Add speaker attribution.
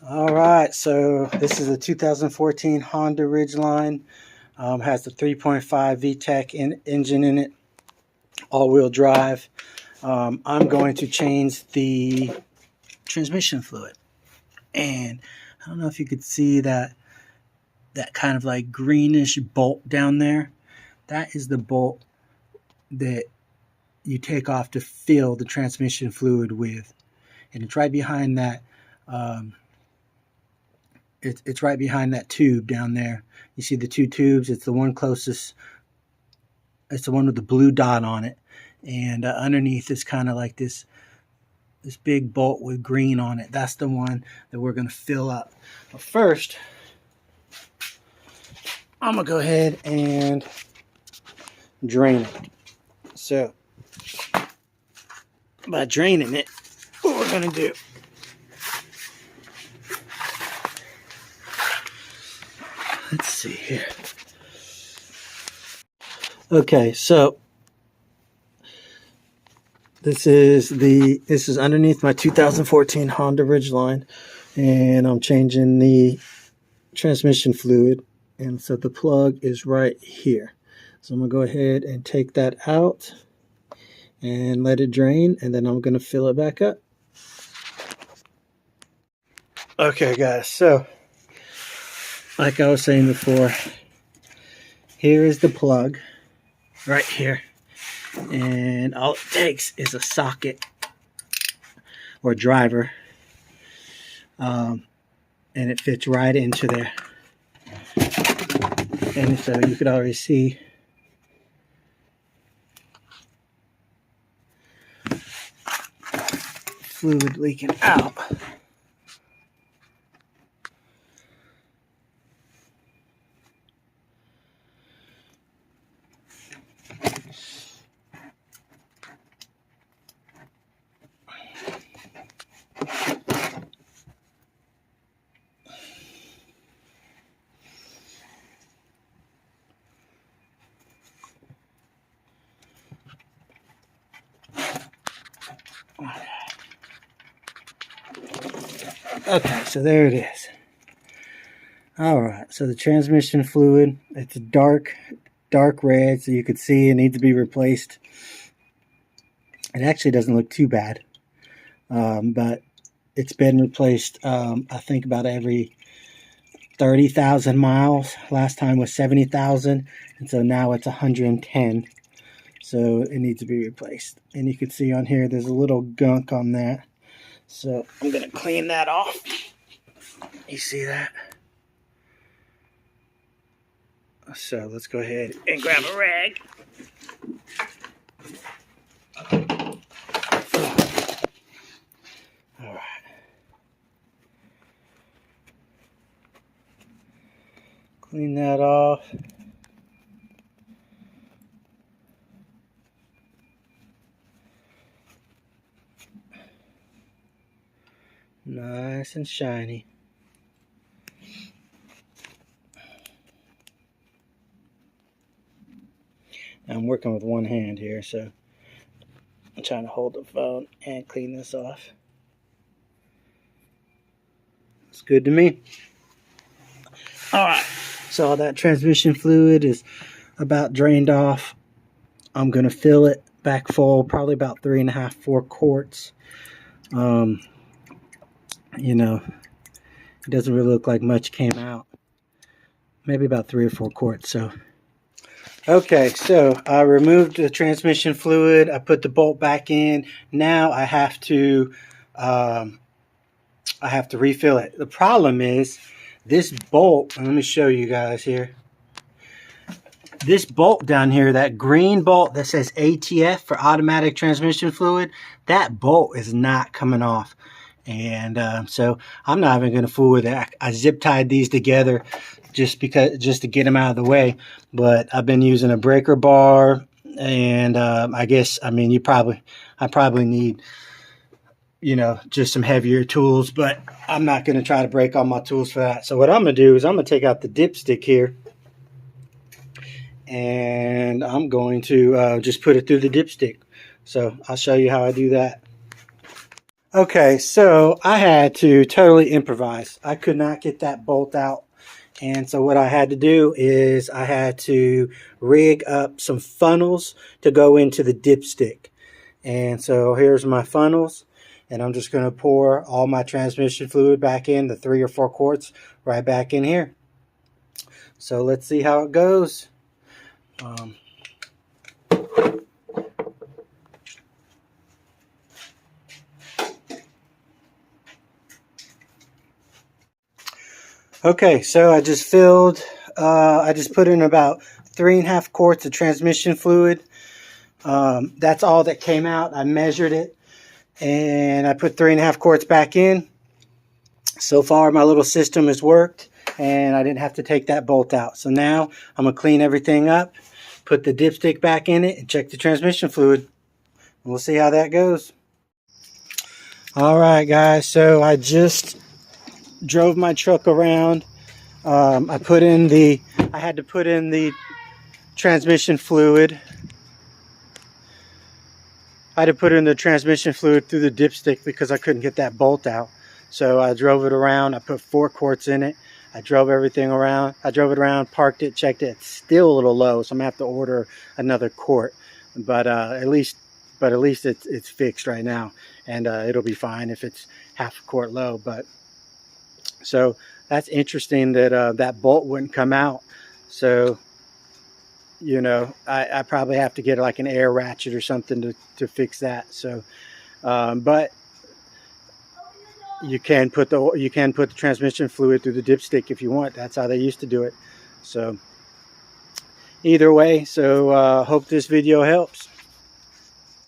Speaker 1: All right, so this is a 2014 Honda Ridgeline. Has the 3.5 VTEC engine in it, all-wheel drive. I'm going to change the transmission fluid, and I don't know if you could see that kind of like greenish bolt down there. That is the bolt that you take off to fill the transmission fluid with, and it's right behind that. It's right behind that tube down there. You see the two tubes? It's the one closest. It's the one with the blue dot on it, and underneath is kind of like this big bolt with green on it. That's the one that we're going to fill up. But first, I'm going to go ahead and drain it. So, by draining it, what we're going to do, let's see here. Okay, so this is underneath my 2014 Honda Ridgeline, and I'm changing the transmission fluid, and so the plug is right here. So I'm gonna go ahead and take that out and let it drain, and then I'm gonna fill it back up. Okay, guys, so like I was saying before, here is the plug right here, and all it takes is a socket or driver, and it fits right into there. And so you could already see fluid leaking out. Okay, so there it is. All right, so the transmission fluid, it's a dark red, so you could see it needs to be replaced. It actually doesn't look too bad, but it's been replaced, I think, about every 30,000 miles. Last time was 70,000, and so now it's 110. So it needs to be replaced. And you can see on here there's a little gunk on that. So I'm going to clean that off. You see that? So let's go ahead and grab a rag. All right. Clean that off. Nice and shiny. I'm working with one hand here, so I'm trying to hold the phone and clean this off. It's good to me. Alright, so all that transmission fluid is about drained off. I'm going to fill it back full, probably about 3.5, 4 quarts. You know, it doesn't really look like much came out. Maybe about 3 or 4 quarts. So, okay, so I removed the transmission fluid. I put the bolt back in. Now I have to refill it. The problem is this bolt. Let me show you guys here. This bolt down here, that green bolt that says ATF for automatic transmission fluid, that bolt is not coming off. And so I'm not even going to fool with it. I zip tied these together just to get them out of the way. But I've been using a breaker bar, and I probably need, just some heavier tools. But I'm not going to try to break all my tools for that. So what I'm going to do is I'm going to take out the dipstick here, and I'm going to just put it through the dipstick. So I'll show you how I do that. Okay, so I had to totally improvise. I could not get that bolt out. And so what I had to do is I had to rig up some funnels to go into the dipstick. And so here's my funnels. And I'm just going to pour all my transmission fluid back in, the 3 or 4 quarts, right back in here. So let's see how it goes. Okay, so I just put in about 3.5 quarts of transmission fluid. That's all that came out. I measured it and I put 3.5 quarts back in. So far my little system has worked and I didn't have to take that bolt out. So now I'm going to clean everything up, put the dipstick back in it, and check the transmission fluid. And we'll see how that goes. Alright guys, so I just drove my truck around. I had to put in the transmission fluid. I had to put in the transmission fluid through the dipstick because I couldn't get that bolt out. So I drove it around. I put 4 quarts in it. I drove everything around. I drove it around, parked it, checked it. It's still a little low, so I'm gonna have to order another quart. But at least it's fixed right now, and it'll be fine if it's half a quart low. But so that's interesting that that bolt wouldn't come out. So you know, I probably have to get like an air ratchet or something to fix that. So but you can put the transmission fluid through the dipstick if you want. That's how they used to do it. So either way, so hope this video helps.